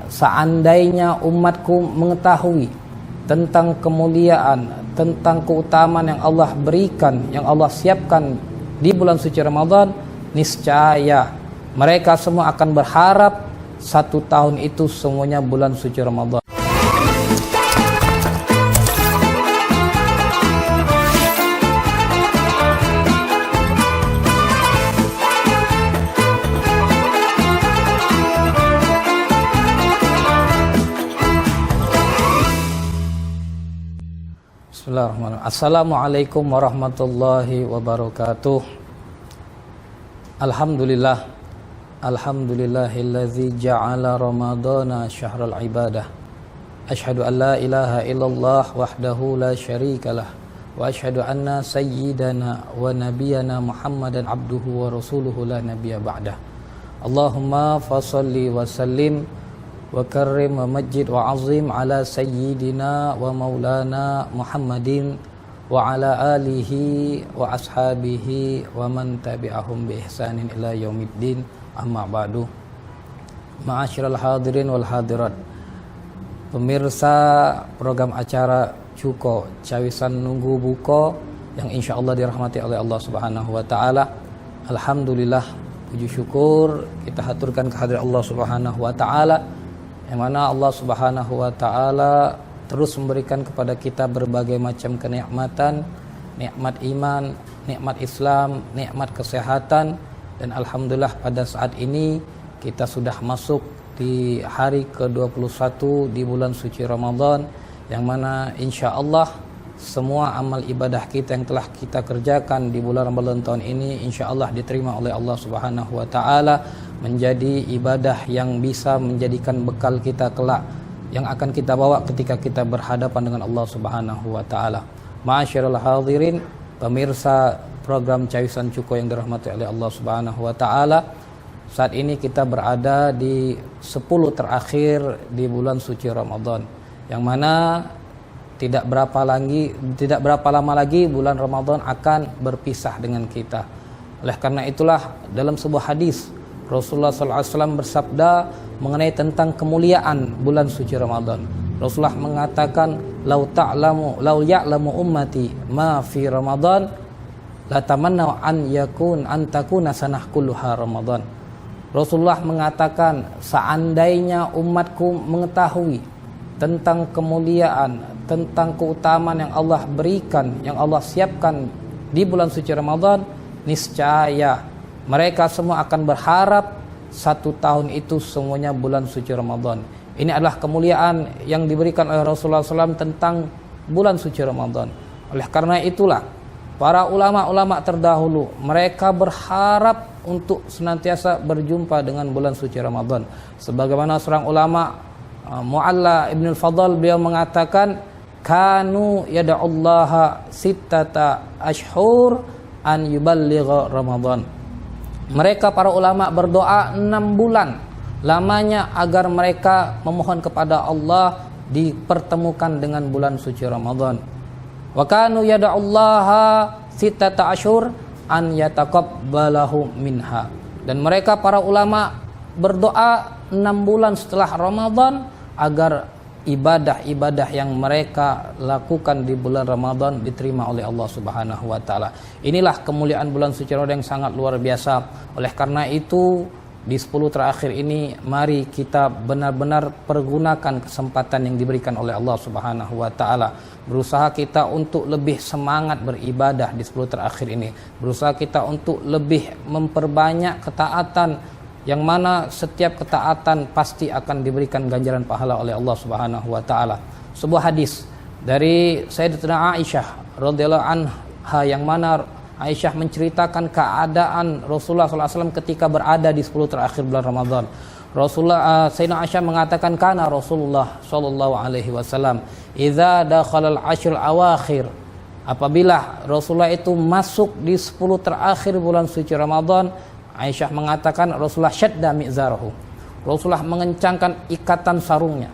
seandainya umatku mengetahui tentang kemuliaan, tentang keutamaan yang Allah berikan, yang Allah siapkan di bulan suci Ramadan, niscaya mereka semua akan berharap 1 tahun itu semuanya bulan suci Ramadan. Bismillahirrahmanirrahim. Assalamualaikum warahmatullahi wabarakatuh. Alhamdulillah. Alhamdulillahillazi ja'ala ramadana syahral ibadah. Asyhadu an la ilaha illallah wahdahu la syarikalah. Wa asyhadu anna sayyidana wa nabiyyana Muhammadan abduhu wa rasuluhu la nabiyya ba'dah. Allahumma fasalli wa sallim wa karrim wa majid wa azim ala sayyidina wa maulana Muhammadin wa ala alihi wa ashabihi wa man tabi'ahum bi ihsanin ila yaumiddin, amma ba'du. Ma'asyiral hadirin wal hadirat, pemirsa program acara Cuko Cawisan Nunggu Buko yang insyaallah dirahmati oleh Allah Subhanahu wa taala. Alhamdulillah, puji syukur kita haturkan kehadirat Allah Subhanahu wa taala, yang mana Allah Subhanahu wa taala terus memberikan kepada kita berbagai macam kenikmatan, nikmat iman, nikmat Islam, nikmat kesehatan, dan alhamdulillah pada saat ini kita sudah masuk di hari ke-21 di bulan suci Ramadan, yang mana insyaallah semua amal ibadah kita yang telah kita kerjakan di bulan Ramadan tahun ini insyaallah diterima oleh Allah Subhanahu wa taala, menjadi ibadah yang bisa menjadikan bekal kita kelak yang akan kita bawa ketika kita berhadapan dengan Allah Subhanahu wa taala. Ma'asyiral hadirin, pemirsa program Cawisan Cuko yang dirahmati oleh Allah Subhanahu wa taala, saat ini kita berada di 10 terakhir di bulan suci Ramadan, yang mana tidak berapa lama lagi bulan Ramadan akan berpisah dengan kita. Oleh karena itulah dalam sebuah hadis Rasulullah SAW bersabda mengenai tentang kemuliaan bulan suci Ramadan. Rasulullah mengatakan, "Lau ya'lamu ummati ma fi Ramadan, la tamannaw an takuna sanah kulluha Ramadan." Rasulullah mengatakan, seandainya umatku mengetahui tentang kemuliaan, tentang keutamaan yang Allah berikan, yang Allah siapkan di bulan suci Ramadan, niscaya mereka semua akan berharap 1 tahun itu semuanya bulan suci Ramadan. Ini adalah kemuliaan yang diberikan oleh Rasulullah SAW tentang bulan suci Ramadan. Oleh karena itulah para ulama-ulama terdahulu mereka berharap untuk senantiasa berjumpa dengan bulan suci Ramadan. Sebagaimana seorang ulama, Mu'alla Ibn al-Fadl, beliau mengatakan, kanu yada'ullaha sittata ashhur an yuballigha Ramadan. Mereka para ulama berdoa 6 bulan lamanya agar mereka memohon kepada Allah dipertemukan dengan bulan suci Ramadan. Wa kanu yada'ullaha sittata ashhur an yataqabbalahu minha. Dan mereka para ulama berdoa 6 bulan setelah Ramadan agar ibadah-ibadah yang mereka lakukan di bulan Ramadan diterima oleh Allah Subhanahu wa taala. Inilah kemuliaan bulan suci Ramadan yang sangat luar biasa. Oleh karena itu di 10 terakhir ini mari kita benar-benar pergunakan kesempatan yang diberikan oleh Allah Subhanahu wa taala. Berusaha kita untuk lebih semangat beribadah di 10 terakhir ini. Berusaha kita untuk lebih memperbanyak ketaatan, yang mana setiap ketaatan pasti akan diberikan ganjaran pahala oleh Allah Subhanahu wa taala. Sebuah hadis dari Sayyidatina Aisyah radhiyallahu anha, yang mana Aisyah menceritakan keadaan Rasulullah SAW ketika berada di 10 terakhir bulan Ramadan. Sayyidina Aisyah mengatakan, kana Rasulullah sallallahu alaihi wasallam idza dakhala al-ashr awakhir, apabila Rasulullah itu masuk di 10 terakhir bulan suci Ramadan, Aisyah mengatakan Rasulullah syadda mi'zarahu, Rasulullah mengencangkan ikatan sarungnya.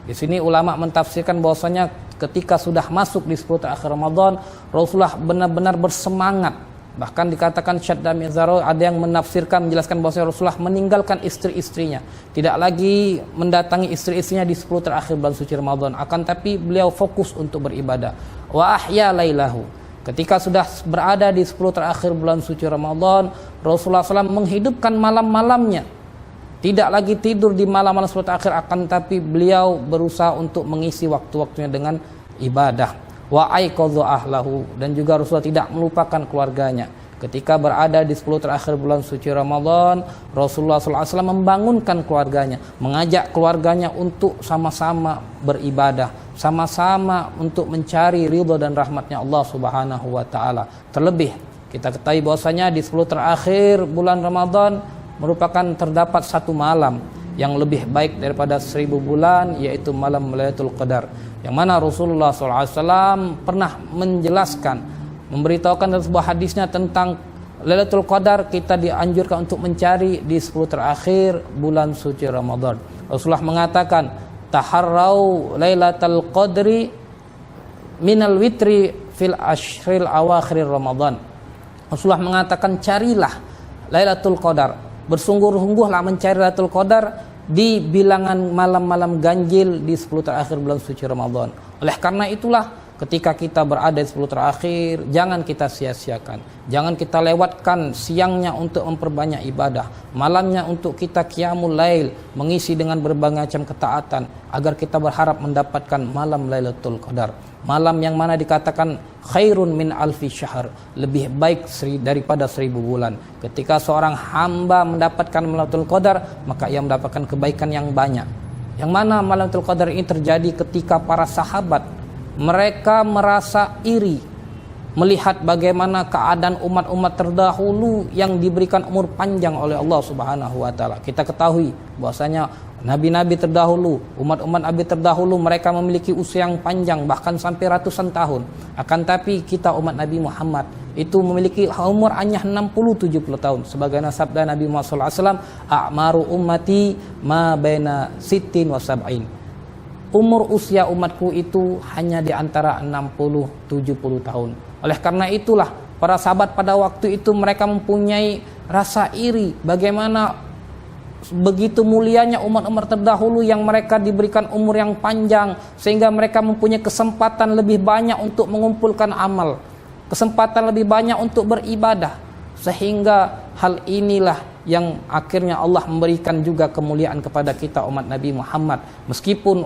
Di sini ulama mentafsirkan bahwasanya ketika sudah masuk di 10 akhir Ramadan, Rasulullah benar-benar bersemangat Bahkan dikatakan Syadda Mizaro, ada yang menafsirkan menjelaskan bahwa Rasulullah meninggalkan istri-istrinya, tidak lagi mendatangi istri-istrinya di 10 terakhir bulan suci Ramadan, akan tapi beliau fokus untuk beribadah. Wa ahya lailahu, ketika sudah berada di 10 terakhir bulan suci Ramadan, Rasulullah SAW menghidupkan malam-malamnya, tidak lagi tidur di malam-malam 10 terakhir, akan tapi beliau berusaha untuk mengisi waktu-waktunya dengan ibadah. Wa aiqadha ahlahu, dan juga Rasulullah tidak melupakan keluarganya. Ketika berada di 10 terakhir bulan suci Ramadan, Rasulullah SAW membangunkan keluarganya, mengajak keluarganya untuk sama-sama beribadah, sama-sama untuk mencari ridha dan rahmatnya Allah Subhanahu wa taala. Terlebih kita ketahui bahwasanya di 10 terakhir bulan Ramadan merupakan terdapat satu malam yang lebih baik daripada 1000 bulan, yaitu malam Lailatul Qadar, yang mana Rasulullah SAW pernah menjelaskan, memberitahukan dalam sebuah hadisnya tentang Lailatul Qadar. Kita dianjurkan untuk mencari di 10 terakhir bulan suci Ramadan. Rasulullah mengatakan, taharrau Lailatul Qadri minal witri fil ashril awakhir Ramadan. Rasulullah mengatakan, carilah Lailatul Qadar, bersungguh-sungguhlah mencari Lailatul Qadar di bilangan malam-malam ganjil di 10 terakhir bulan suci Ramadan. Oleh karena itulah, ketika kita berada di 10 terakhir, jangan kita sia-siakan. Jangan kita lewatkan siangnya untuk memperbanyak ibadah, malamnya untuk kita qiyamul lail, mengisi dengan berbagai macam ketaatan, agar kita berharap mendapatkan malam Lailatul Qadar. Malam yang mana dikatakan khairun min alfi syahr, lebih baik daripada 1000 bulan. Ketika seorang hamba mendapatkan Lailatul Qadar, maka ia mendapatkan kebaikan yang banyak. Yang mana Lailatul Qadar ini terjadi ketika para sahabat mereka merasa iri melihat bagaimana keadaan umat-umat terdahulu yang diberikan umur panjang oleh Allah Subhanahu wa taala. Kita ketahui bahwasanya nabi-nabi terdahulu, umat-umat nabi terdahulu, mereka memiliki usia yang panjang, bahkan sampai ratusan tahun. Akan tapi kita umat Nabi Muhammad itu memiliki umur hanya 60-70 tahun. Sebagaimana sabda Nabi Muhammad SAW, a'maru ummati ma baina sittin wa sab'in. Umur usia umatku itu hanya di antara 60-70 tahun. Oleh karena itulah para sahabat pada waktu itu mereka mempunyai rasa iri bagaimana begitu mulianya umat-umat terdahulu yang mereka diberikan umur yang panjang, sehingga mereka mempunyai kesempatan lebih banyak untuk mengumpulkan amal, kesempatan lebih banyak untuk beribadah, sehingga hal inilah yang akhirnya Allah memberikan juga kemuliaan kepada kita umat Nabi Muhammad. Meskipun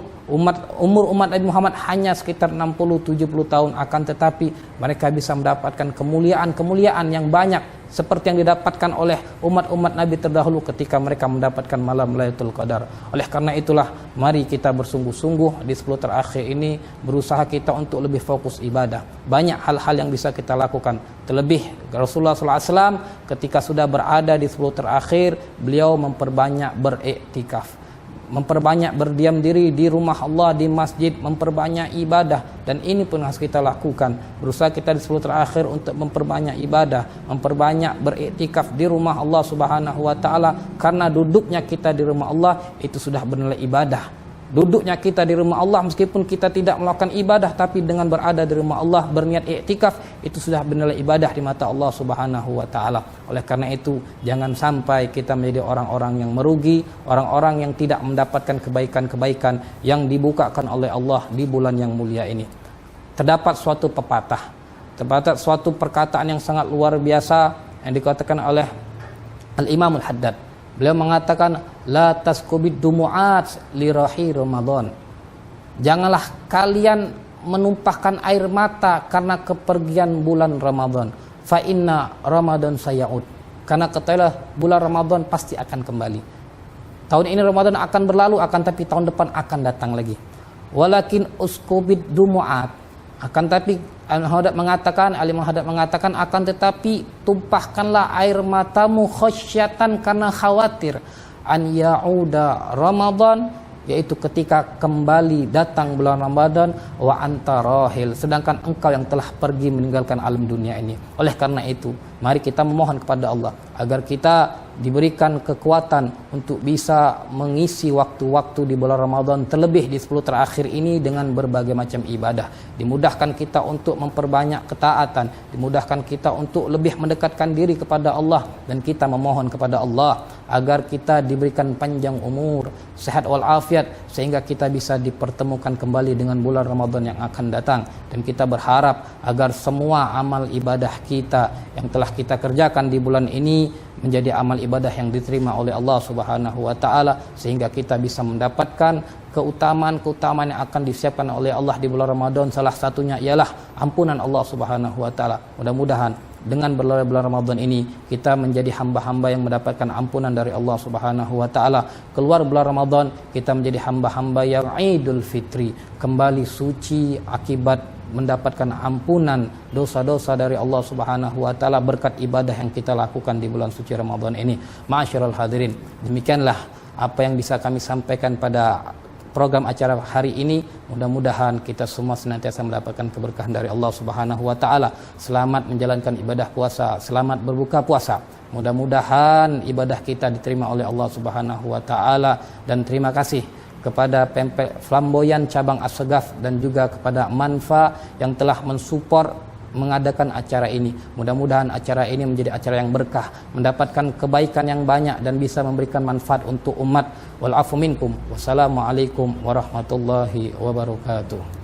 umur umat Nabi Muhammad hanya sekitar 60-70 tahun, akan tetapi mereka bisa mendapatkan kemuliaan yang banyak seperti yang didapatkan oleh umat-umat Nabi terdahulu ketika mereka mendapatkan malam Lailatul Qadar. Oleh karena itulah, mari kita bersungguh-sungguh di 10 terakhir ini, berusaha kita untuk lebih fokus ibadah. Banyak hal-hal yang bisa kita lakukan. Terlebih Rasulullah SAW ketika sudah berada di 10 terakhir, beliau memperbanyak beriktikaf, memperbanyak berdiam diri di rumah Allah, di masjid, memperbanyak ibadah. Dan ini pun harus kita lakukan. Berusaha kita di 10 terakhir untuk memperbanyak ibadah, memperbanyak beriktikaf di rumah Allah Subhanahu wa taala, karena duduknya kita di rumah Allah itu sudah bernilai ibadah. Duduknya kita di rumah Allah, meskipun kita tidak melakukan ibadah, tapi dengan berada di rumah Allah, berniat iktikaf, itu sudah bernilai ibadah di mata Allah Subhanahu wa taala. Oleh karena itu, jangan sampai kita menjadi orang-orang yang merugi, orang-orang yang tidak mendapatkan kebaikan-kebaikan yang dibukakan oleh Allah di bulan yang mulia ini. Terdapat suatu pepatah, terdapat suatu perkataan yang sangat luar biasa yang dikatakan oleh Al-Imam Al-Haddad. Beliau mengatakan, la taskubid dumu'at li rahi Ramadan. Janganlah kalian menumpahkan air mata karena kepergian bulan Ramadan. Fa inna Ramadan saya'ud. Karena ketahuilah bulan Ramadan pasti akan kembali. Tahun ini Ramadan akan berlalu, akan tapi tahun depan akan datang lagi. Walakin uskubid dumu'at. Akan tapi Al-Hadad mengatakan, akan tetapi tumpahkanlah air matamu khasyatan, karena khawatir an ya'uda Ramadan, yaitu ketika kembali datang bulan Ramadan, wa anta rahil, sedangkan engkau yang telah pergi meninggalkan alam dunia ini. Oleh karena itu, mari kita memohon kepada Allah agar kita diberikan kekuatan untuk bisa mengisi waktu-waktu di bulan Ramadan, terlebih di 10 terakhir ini dengan berbagai macam ibadah. Dimudahkan kita untuk memperbanyak ketaatan, dimudahkan kita untuk lebih mendekatkan diri kepada Allah, dan kita memohon kepada Allah agar kita diberikan panjang umur, sehat walafiat, sehingga kita bisa dipertemukan kembali dengan bulan Ramadan yang akan datang. Dan kita berharap agar semua amal ibadah kita yang telah kita kerjakan di bulan ini menjadi amal ibadah yang diterima oleh Allah Subhanahu wa taala, sehingga kita bisa mendapatkan keutamaan-keutamaan yang akan disiapkan oleh Allah di bulan Ramadan. Salah satunya ialah ampunan Allah Subhanahu wa taala. Mudah-mudahan dengan berlalu bulan Ramadan ini kita menjadi hamba-hamba yang mendapatkan ampunan dari Allah Subhanahu wa taala. Keluar bulan Ramadan kita menjadi hamba-hamba yang Idul Fitri, kembali suci akibat mendapatkan ampunan dosa-dosa dari Allah Subhanahu wa taala berkat ibadah yang kita lakukan di bulan suci Ramadan ini. Ma'asyiral hadirin, demikianlah apa yang bisa kami sampaikan pada program acara hari ini. Mudah-mudahan kita semua senantiasa mendapatkan keberkahan dari Allah Subhanahu wa taala. Selamat menjalankan ibadah puasa, selamat berbuka puasa. Mudah-mudahan ibadah kita diterima oleh Allah Subhanahu wa taala, dan terima kasih kepada Pempek Flamboyan cabang Assegaf dan juga kepada Manfa yang telah mensupport mengadakan acara ini. Mudah-mudahan acara ini menjadi acara yang berkah, mendapatkan kebaikan yang banyak dan bisa memberikan manfaat untuk umat. Wal afu minkum. Wassalamualaikum warahmatullahi wabarakatuh.